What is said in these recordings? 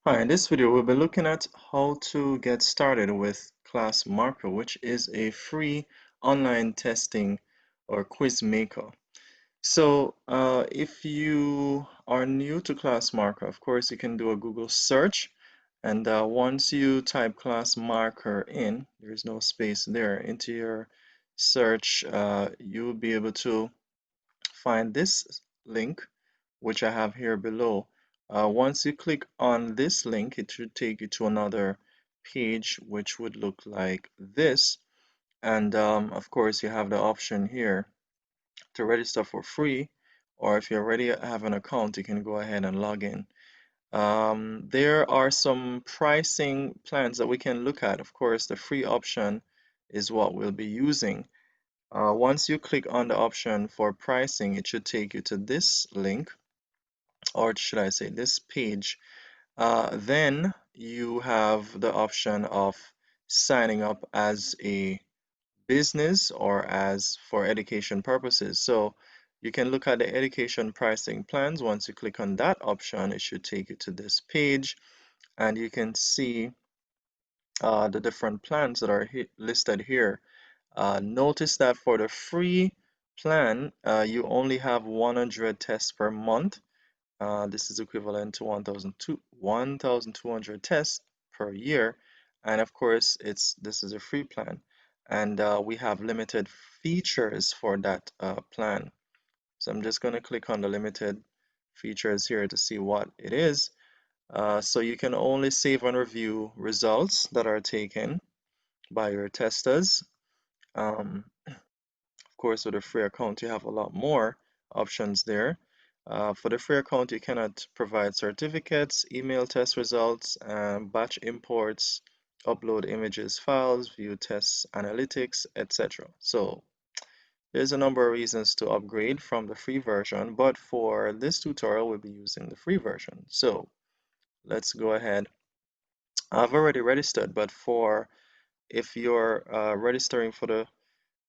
Hi, in this video, we'll be looking at how to get started with Classmarker, which is a free online testing or quiz maker. So, if you are new to Classmarker, of course, you can do a Google search. And once you type Classmarker in, there's no space there, into your search, you will be able to find this link, which I have here below. Once you click on this link, it should take you to another page, which would look like this. And of course, you have the option here to register for free, or if you already have an account, you can go ahead and log in. There are some pricing plans that we can look at. Of course, the free option is what we'll be using. Once you click on the option for pricing, it should take you to this link, or should I say this page. Then you have the option of signing up as a business or as for education purposes. So you can look at the education pricing plans. Once you click on that option, it should take you to this page, and you can see the different plans that are listed here. Notice that for the free plan, you only have 100 tests per month. This is equivalent to 1,200 tests per year. And of course, this is a free plan. And we have limited features for that plan. So I'm just going to click on the limited features here to see what it is. So you can only save and review results that are taken by your testers. Of course, with a free account, you have a lot more options there. For the free account, you cannot provide certificates, email test results, batch imports, upload images, files, view tests, analytics, etc. So there's a number of reasons to upgrade from the free version, but for this tutorial, we'll be using the free version. So let's go ahead. I've already registered, but for if you're registering for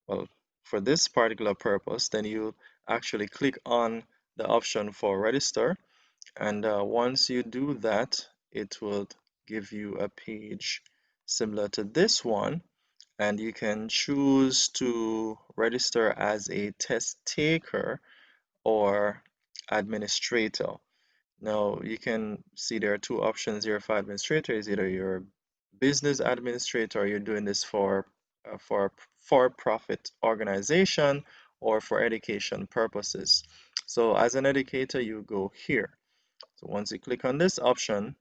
well, for this particular purpose, then you actually click on the option for register. And once you do that, it will give you a page similar to this one. And you can choose to register as a test taker or administrator. Now, you can see there are two options here for administrator. Is either you're a business administrator, or you're doing this for for-profit organization or for education purposes. So as an educator, you go here. So once you click on this option,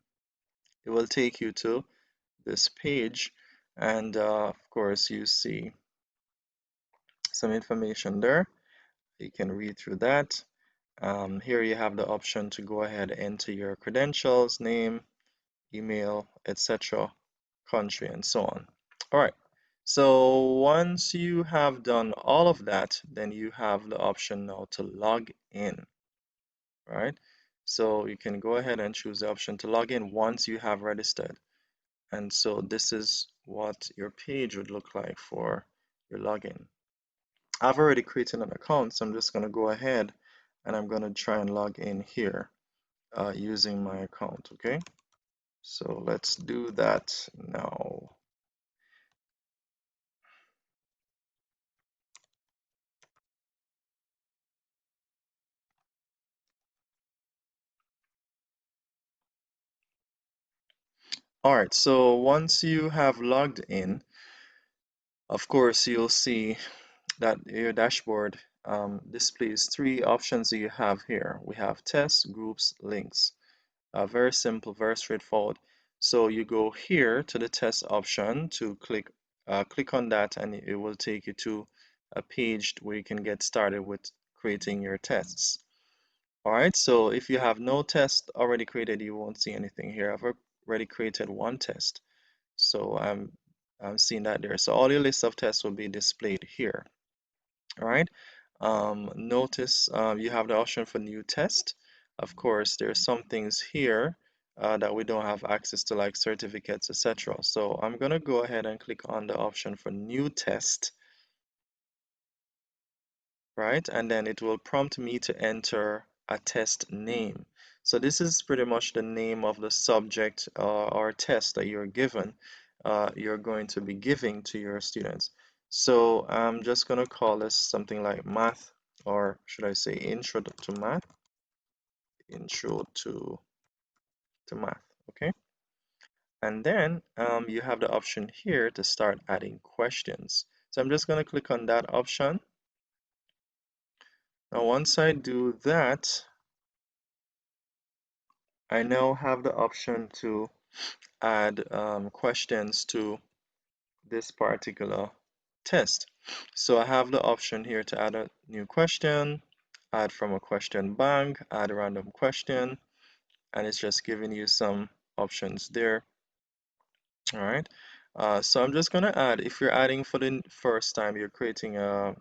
it will take you to this page, and of course, you see some information there. You can read through that. Here you have the option to go ahead and enter your credentials, name, email, etc., country, and so on. All right. So once you have done all of that, then you have the option now to log in, right? So you can go ahead and choose the option to log in once you have registered. And so this is what your page would look like for your login. I've already created an account, so I'm just going to go ahead and I'm going to try and log in here using my account, okay? So let's do that now. All right, so once you have logged in, of course, you'll see that your dashboard displays three options that you have here. We have tests, groups, links. Very simple, very straightforward. So you go here to the test option to click on that, and it will take you to a page where you can get started with creating your tests. All right, so if you have no test already created, you won't see anything here. I've already created one test, so I'm seeing that there. So all your list of tests will be displayed here. All right. Notice you have the option for new test. Of course, there's some things here that we don't have access to, like certificates, etc. So I'm going to go ahead and click on the option for new test, right? And then it will prompt me to enter a test name. So this is pretty much the name of the subject or test that you're given, you're going to be giving to your students. So I'm just going to call this something like math, or should I say intro to math, intro to math, okay? And then you have the option here to start adding questions. So I'm just going to click on that option. Now, once I do that, I now have the option to add questions to this particular test. So I have the option here to add a new question, add from a question bank, add a random question, and it's just giving you some options there. All right. So I'm just gonna add, if you're adding for the first time, you're creating a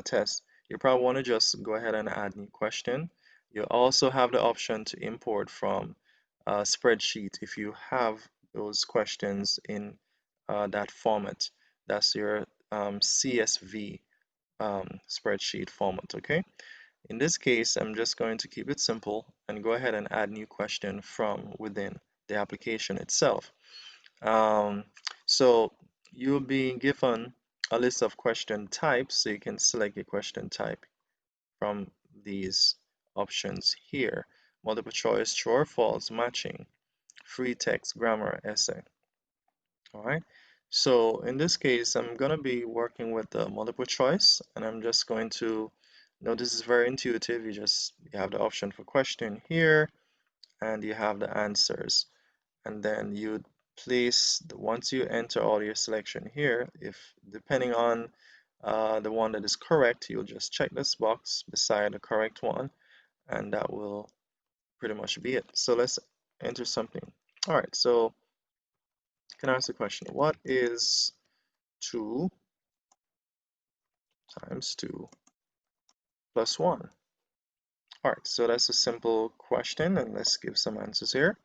test, you probably want to just go ahead and add new question. You also have the option to import from a spreadsheet if you have those questions in that format. That's your CSV spreadsheet format, okay? In this case, I'm just going to keep it simple and go ahead and add new question from within the application itself. Um, so you'll be given a list of question types, so you can select a question type from these options here. Multiple choice, true or false, matching, free text, grammar, essay. All right. So in this case, I'm going to be working with the multiple choice, and I'm just going to, this is very intuitive. You have the option for question here, and you have the answers. And then you place, once you enter all your selection here, if depending on the one that is correct, you'll just check this box beside the correct one, and that will pretty much be it. So let's enter something. All right, so can I ask the question, what is 2 times 2 plus 1? All right, so that's a simple question, and let's give some answers here.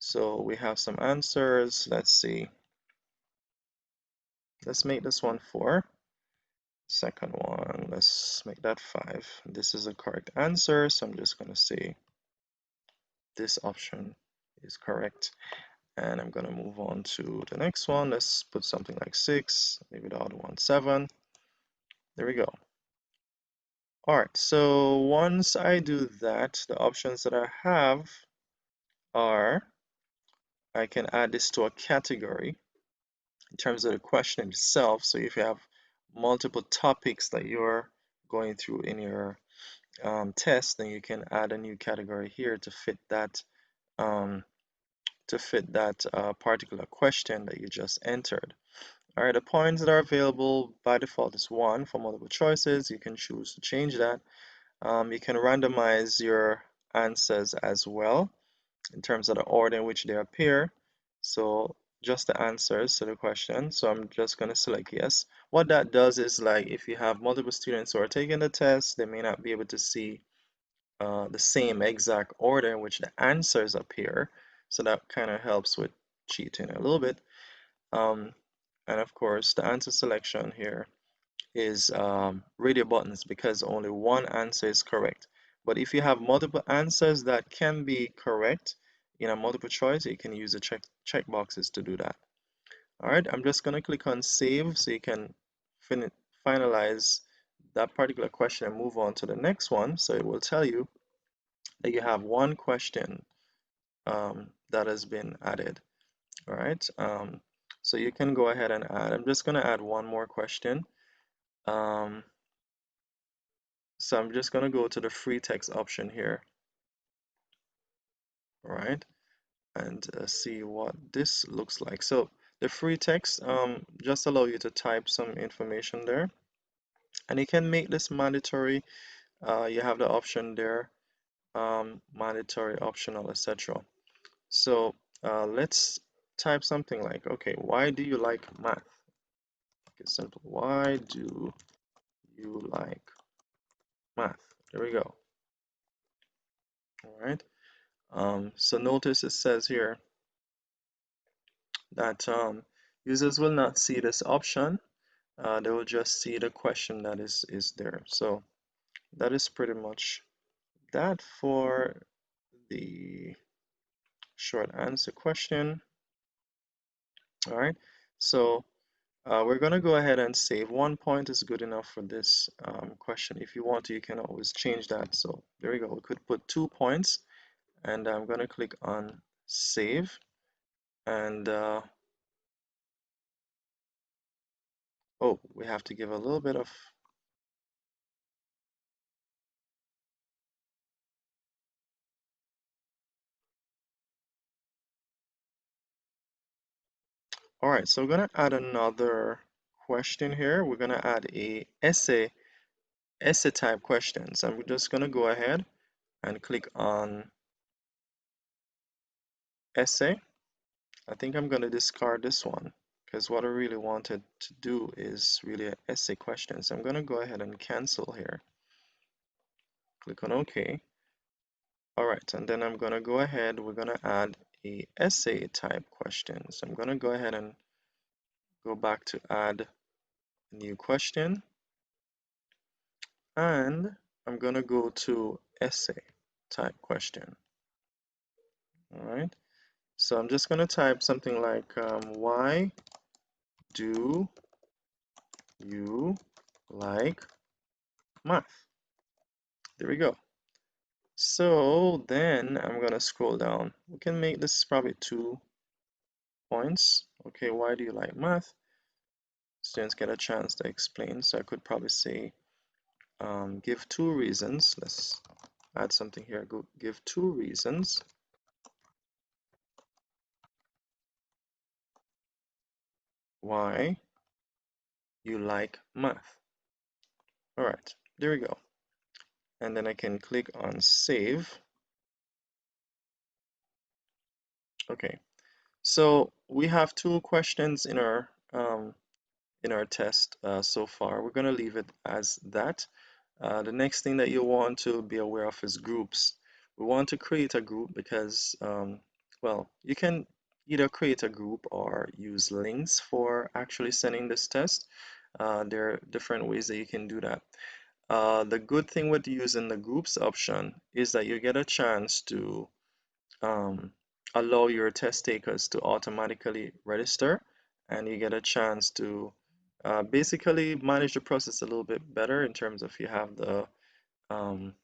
So we have some answers. Let's see. Let's make this one 4. Second one, let's make that 5. This is a correct answer, so I'm just going to say this option is correct. And I'm going to move on to the next one. Let's put something like 6, maybe the other one 7. There we go. All right, so once I do that, the options that I have are, I can add this to a category in terms of the question itself. So if you have multiple topics that you're going through in your test, then you can add a new category here to fit that um, particular question that you just entered. All right, the points that are available by default is 1 for multiple choices. You can choose to change that. You can randomize your answers as well in terms of the order in which they appear. So just the answers to the question. So I'm just going to select yes. What that does is, like, if you have multiple students who are taking the test, they may not be able to see the same exact order in which the answers appear. So that kind of helps with cheating a little bit. Um, and of course, the answer selection here is radio buttons because only one answer is correct. But if you have multiple answers that can be correct in a multiple choice, you can use the check boxes to do that. All right, I'm just going to click on save so you can finalize that particular question and move on to the next one. So it will tell you that you have one question that has been added. All right, so you can go ahead and add. I'm just going to add one more question. Um, so I'm just going to go to the free text option here. All right, and see what this looks like. So the free text just allow you to type some information there, and you can make this mandatory. You have the option there, mandatory, optional, etc. So let's type something like, okay, why do you like math? Okay, simple. Why do you like math? There we go. All right. So notice it says here that users will not see this option. They will just see the question that is there. So that is pretty much that for the short answer question. All right, so we're going to go ahead and save. 1 point is good enough for this question. If you want to, you can always change that. So there we go. We could put 2 points, and I'm going to click on save. And oh, we have to give a little bit of. All right, so we're going to add another question here. We're going to add a essay type question. So I'm just going to go ahead and click on essay. I think I'm going to discard this one because what I really wanted to do is really an essay question. So I'm going to go ahead and cancel here. Click on OK. All right, and then I'm going to go ahead. We're going to add a essay type question. So I'm going to go ahead and go back to add a new question. And I'm going to go to essay type question. All right. So I'm just going to type something like, why do you like math? There we go. So then I'm going to scroll down. We can make this probably 2 points. Okay, why do you like math? Students get a chance to explain. So I could probably say, give 2 reasons. Let's add something here. Give 2 reasons why you like math. All right, there we go. And then I can click on save. Okay, so we have 2 questions in our test so far. We're going to leave it as that. The next thing that you want to be aware of is groups. We want to create a group because, well, you can either create a group or use links for actually sending this test. There are different ways that you can do that. The good thing with using the groups option is that you get a chance to um, allow your test takers to automatically register, and you get a chance to basically manage the process a little bit better in terms of you have um,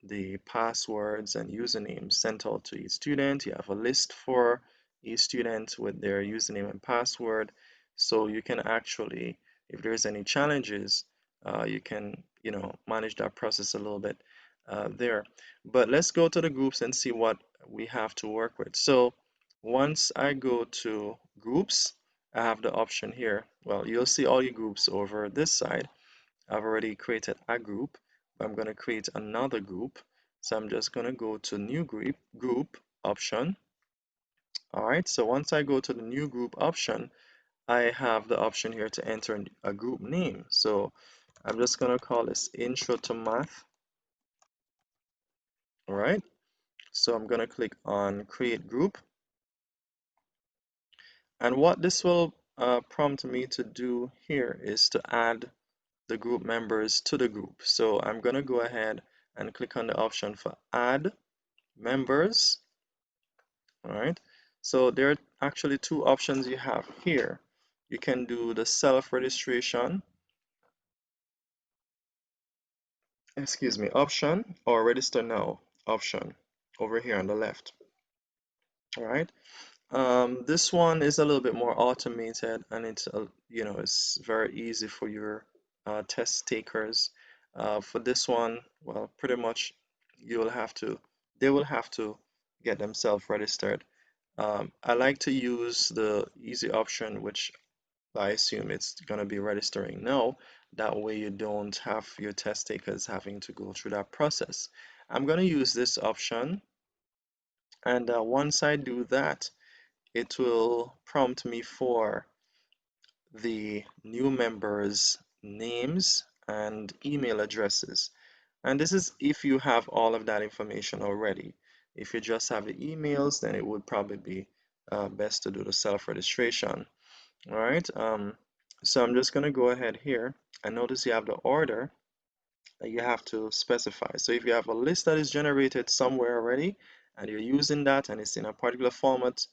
the passwords and usernames sent out to each student. You have a list for each student with their username and password, so you can actually, if there's any challenges, you can, manage that process a little bit there. But let's go to the groups and see what we have to work with. So once I go to groups, I have the option here. Well, you'll see all your groups over this side. I've already created a group. I'm going to create another group. So I'm just going to go to new group option. All right, so once I go to the new group option, I have the option here to enter a group name. So I'm just going to call this Intro to Math. All right, so I'm going to click on Create Group. And what this will prompt me to do here is to add the group members to the group. So I'm going to go ahead and click on the option for Add Members. All right, so there are actually 2 options you have here. You can do the self-registration, option, or register now option over here on the left. All right, this one is a little bit more automated, and it's it's very easy for your test takers. For this one, well, pretty much they will have to get themselves registered. I like to use the easy option, which I assume it's going to be registering now. That way you don't have your test takers having to go through that process. I'm going to use this option, and once I do that, it will prompt me for the new members' names and email addresses. And this is if you have all of that information already. If you just have the emails, then it would probably be best to do the self-registration. All right, so I'm just going to go ahead here and notice you have the order that you have to specify. So if you have a list that is generated somewhere already and you're using that and it's in a particular format,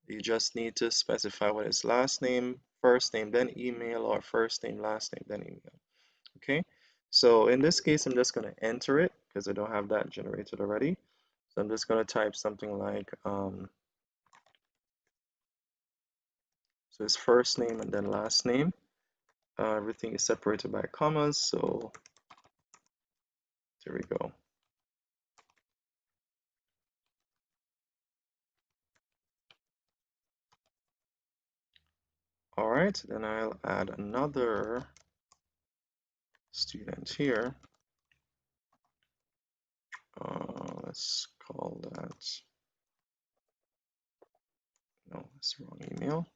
you just need to specify what is last name, first name, then email, or first name, last name, then email. Okay, so in this case, I'm just going to enter it because I don't have that generated already. So I'm just going to type something like, so it's first name and then last name. Everything is separated by commas, so there we go. All right, then I'll add another student here. Let's call that, no, that's the wrong email.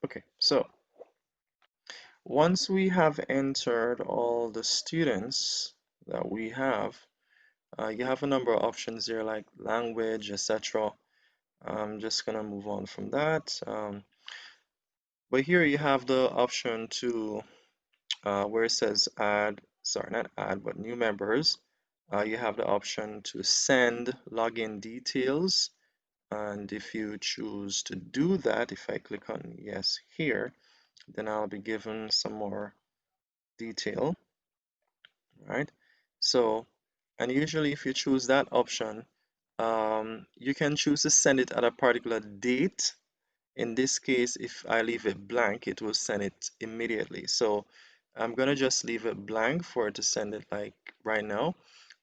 Okay, so once we have entered all the students that we have, you have a number of options here like language, etc. I'm just gonna move on from that. But here you have the option to where it says add, sorry, not add, but new members. You have the option to send login details. And if you choose to do that, if I click on yes here, then I'll be given some more detail, right? So, and usually if you choose that option, you can choose to send it at a particular date. In this case, if I leave it blank, it will send it immediately. So I'm gonna just leave it blank for it to send it like right now.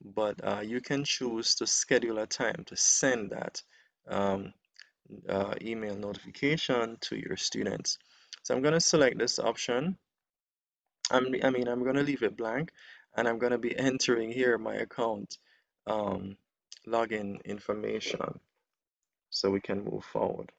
But you can choose to schedule a time to send that um, email notification to your students. So I'm gonna select this option. I'm gonna leave it blank, and I'm gonna be entering here my account um, login information so we can move forward.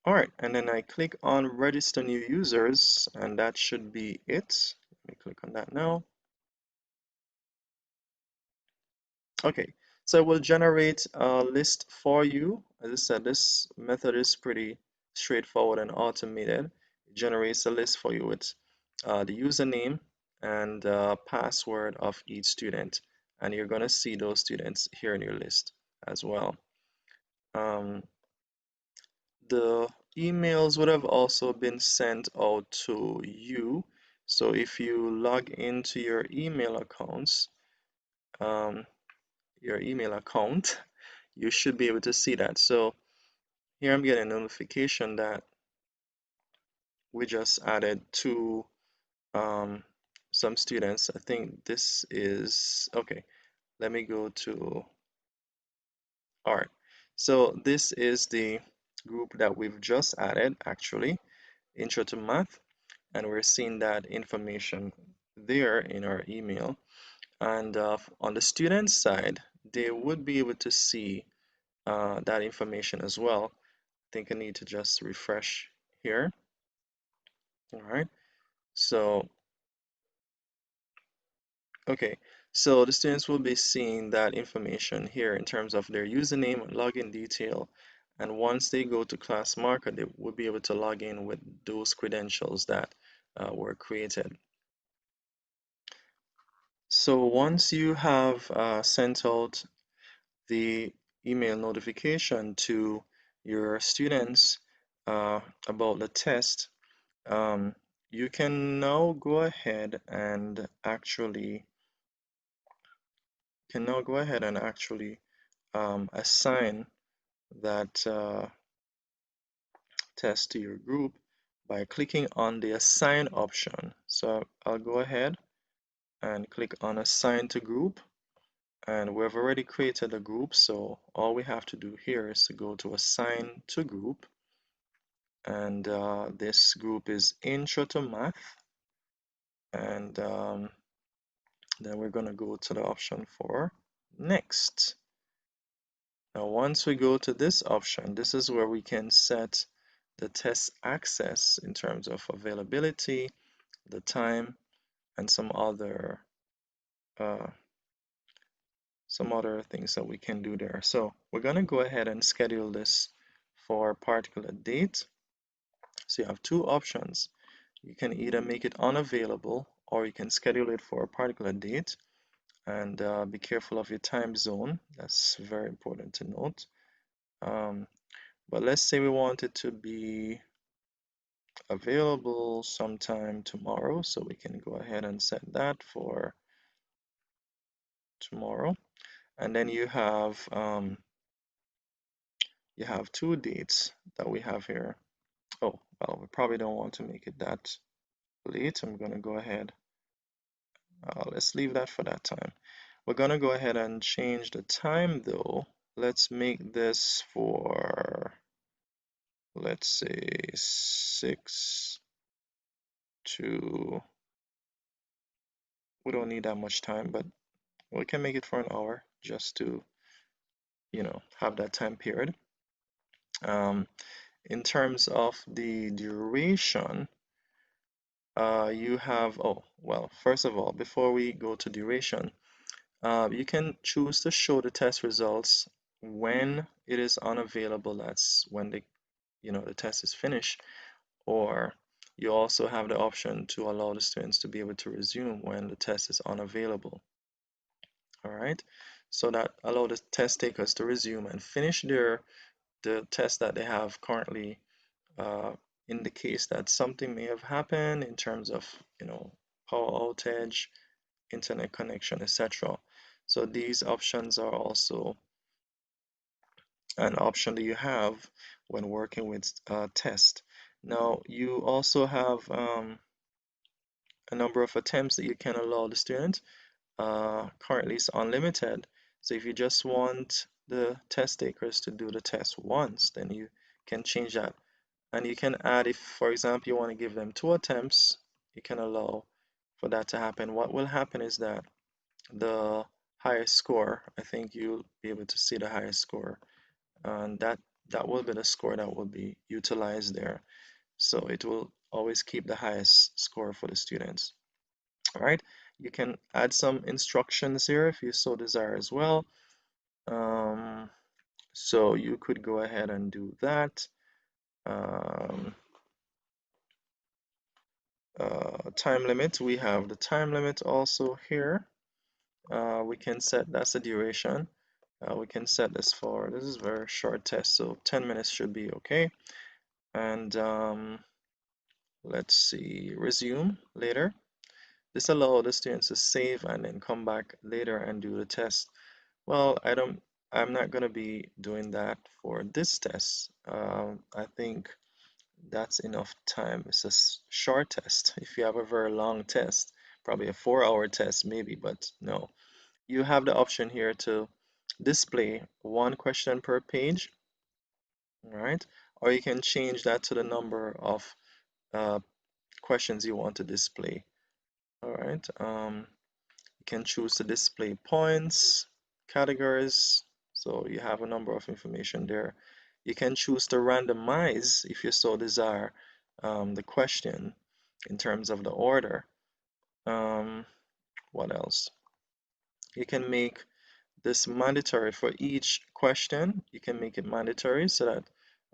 All right, and then I click on register new users, and that should be it. Let me click on that now. Okay, so it will generate a list for you. As I said, this method is pretty straightforward and automated. It generates a list for you with the username and password of each student, and you're going to see those students here in your list as well. Um, the emails would have also been sent out to you. So if you log into your email accounts, um, your email account, you should be able to see that. So here I'm getting a notification that we just added two um, some students. I think this is okay. Let me go to all right. So this is the group that we've just added actually, Intro to Math, and we're seeing that information there in our email. And on the student side, they would be able to see that information as well. I think I need to just refresh here. All right. So, okay. So the students will be seeing that information here in terms of their username and login detail. And once they go to Classmarker, they will be able to log in with those credentials that were created. So once you have sent out the email notification to your students about the test, you can now go ahead and actually assign that test to your group by clicking on the assign option. So I'll go ahead and click on assign to group, and we've already created a group, so all we have to do here is to go to assign to group, and this group is Intro to Math, and then we're going to go to the option for next. Now once we go to this option, this is where we can set the test access in terms of availability, the time, and some other some other things that we can do there. So we're going to go ahead and schedule this for a particular date. So you have two options. You can either make it unavailable or you can schedule it for a particular date. And be careful of your time zone. That's very important to note. But let's say we want it to be available sometime tomorrow, so we can go ahead and set that for tomorrow. And then you have two dates that we have here. Oh, well, we probably don't want to make it that late. I'm going to go ahead. Let's leave that for that time. We're going to go ahead and change the time though. Let's make this for, let's say 6 to, we don't need that much time, but we can make it for an hour just to, have that time period. In terms of the duration, you have, oh, well, first of all, before we go to duration, you can choose to show the test results when it is unavailable. That's when the test is finished. Or you also have the option to allow the students to be able to resume when the test is unavailable. All right. So that allow the test takers to resume and finish the test that they have currently, uh, in the case that something may have happened in terms of, power outage, internet connection, etc. So these options are also an option that you have when working with test. Now you also have a number of attempts that you can allow the student. Currently it's unlimited. So if you just want the test takers to do the test once, then you can change that. And you can add, if for example you want to give them 2 attempts, you can allow for that to happen. What will happen is that the highest score, I think you'll be able to see the highest score, and that will be the score that will be utilized there. So it will always keep the highest score for the students. All right, you can add some instructions here if you so desire as well. Um, so you could go ahead and do that. Um, Time limit, we have the time limit also here. We can set, that's the duration. We can set this for, this is a very short test, so 10 minutes should be okay. And let's see, resume later. This allows the students to save and then come back later and do the test. Well, I'm not going to be doing that for this test. I think that's enough time. It's a short test. If you have a very long test, probably a 4-hour test maybe, but no. You have the option here to display one question per page, all right? Or you can change that to the number of uh, questions you want to display, all right? You can choose to display points, categories, so you have a number of information there. You can choose to randomize, if you so desire, the question in terms of the order. Um, what else? You can make this mandatory for each question. You can make it mandatory so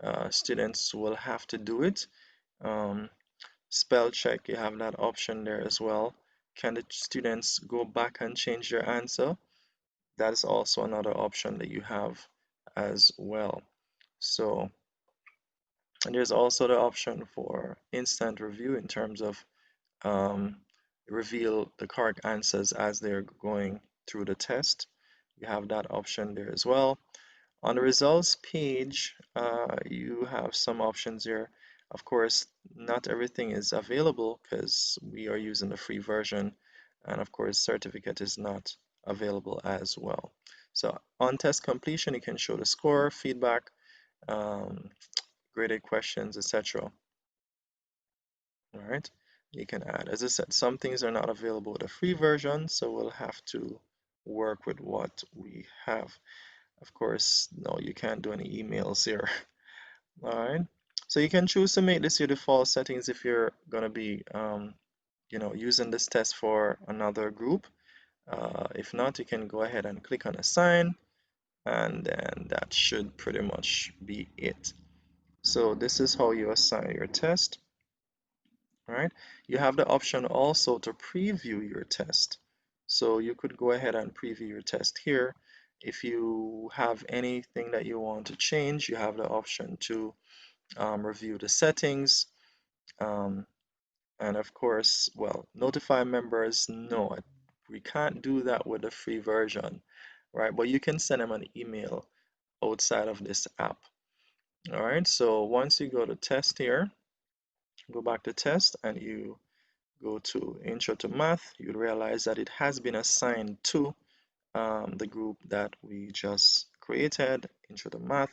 that students will have to do it. Um, Spell check, you have that option there as well. Can the students go back and change their answer? That is also another option that you have as well. So, and there's also the option for instant review in terms of um, reveal the correct answers as they're going through the test. You have that option there as well. On the results page, you have some options here. Of course, not everything is available because we are using the free version, and of course, certificate is not available as well. So on test completion, you can show the score, feedback, um, graded questions, etc. All right, you can add. As I said, some things are not available with a free version, so we'll have to work with what we have. Of course, no, you can't do any emails here. All right. So you can choose to make this your default settings if you're going to be, using this test for another group. If not, you can go ahead and click on assign, and then that should pretty much be it. So this is how you assign your test. Right? You have the option also to preview your test. So you could go ahead and preview your test here. If you have anything that you want to change, you have the option to review the settings. Um, and of course, well, notify members, no, we can't do that with the free version, right? But you can send them an email outside of this app. All right, so once you go to test here, go back to test and you go to Intro to Math, you realize that it has been assigned to the group that we just created, Intro to Math,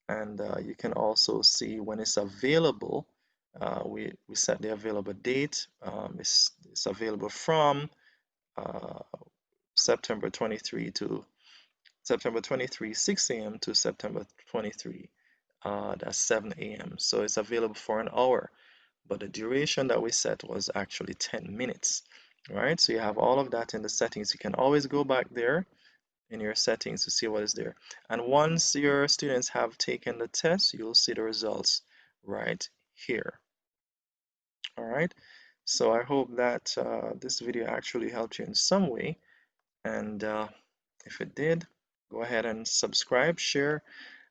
and you can also see when it's available. We set the available date. It's available from uh, September 23 to September 23, 6 a.m. to September 23, that's 7 a.m. So it's available for an hour, but the duration that we set was actually 10 minutes. All right, so you have all of that in the settings. You can always go back there in your settings to see what is there. And once your students have taken the test, you'll see the results right here. All right, so I hope that this video actually helped you in some way. And if it did, go ahead and subscribe, share,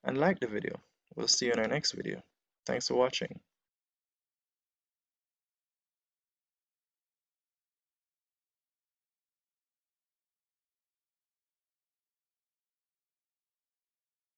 and like the video. We'll see you in our next video. Thanks for watching.